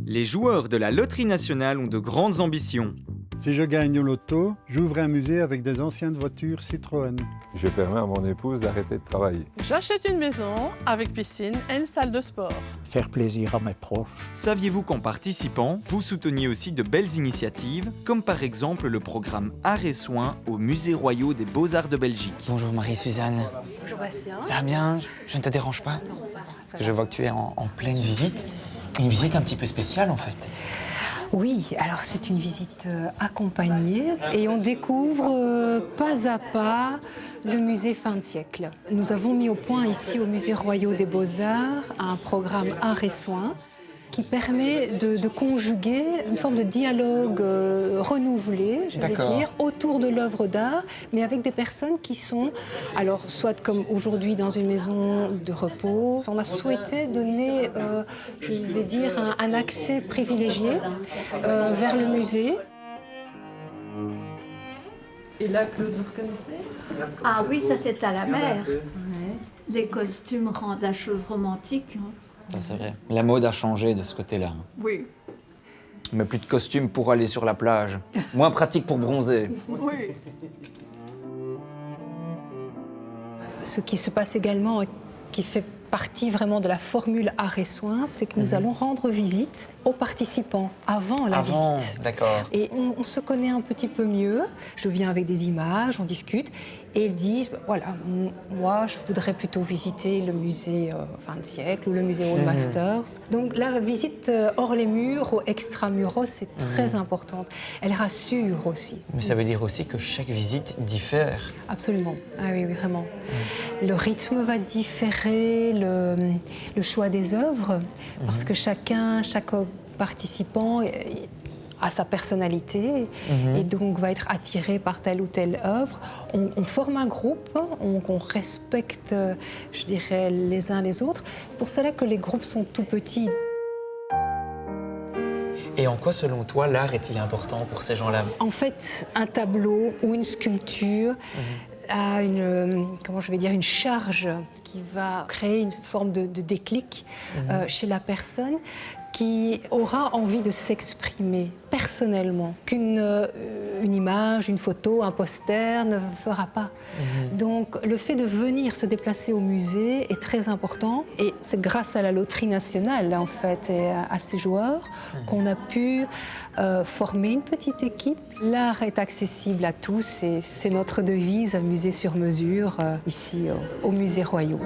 Les joueurs de la Loterie nationale ont de grandes ambitions. Si je gagne au loto, j'ouvre un musée avec des anciennes voitures Citroën. Je permets à mon épouse d'arrêter de travailler. J'achète une maison avec piscine et une salle de sport. Faire plaisir à mes proches. Saviez-vous qu'en participant, vous souteniez aussi de belles initiatives, comme par exemple le programme Arts et Soins au Musée Royaux des Beaux-Arts de Belgique. Bonjour Marie-Suzanne. Bonjour Bastien. Ça va bien? Je ne te dérange pas? Non, ça va. Parce que je vois que tu es en pleine visite. Une visite un petit peu spéciale en fait. Oui, alors c'est une visite accompagnée et on découvre pas à pas le musée fin de siècle. Nous avons mis au point ici au Musée Royaux des Beaux-Arts un programme Arts et Soins qui permet de conjuguer une forme de dialogue renouvelé, je vais dire, autour de l'œuvre d'art, mais avec des personnes qui sont, alors soit comme aujourd'hui dans une maison de repos. On a souhaité donner, je vais dire, un accès privilégié vers le musée. Et là, Claude, vous reconnaissez? Ah oui, ça c'est à la mer. Les costumes rendent la chose romantique. Ça c'est vrai. La mode a changé de ce côté-là. Oui. Mais plus de costumes pour aller sur la plage. Moins pratique pour bronzer. Oui. Ce qui se passe également, qui fait partie vraiment de la formule Arts et Soins, c'est que nous allons rendre visite aux participants avant la visite. D'accord. Et on se connaît un petit peu mieux. Je viens avec des images, on discute, et ils disent, voilà, moi je voudrais plutôt visiter le musée fin de siècle ou le musée Old Masters. Donc la visite hors les murs, ou extramuros, c'est très importante. Elle rassure aussi. Mais ça veut dire aussi que chaque visite diffère. Absolument, ah oui, oui, vraiment. Le rythme va différer, le choix des œuvres, parce que chaque participant a sa personnalité et donc va être attiré par telle ou telle œuvre. On forme un groupe, on respecte, je dirais, les uns les autres. C'est pour cela que les groupes sont tout petits. Et en quoi, selon toi, l'art est-il important pour ces gens-là? En fait, un tableau ou une sculpture a une charge qui va créer une forme de déclic chez la personne qui aura envie de s'exprimer personnellement, qu'une image, une photo, un poster ne fera pas. Donc le fait de venir se déplacer au musée est très important et c'est grâce à la Loterie nationale en fait et à ces joueurs qu'on a pu former une petite équipe. L'art est accessible à tous et c'est notre devise, musée sur mesure, ici au Musée Royaux.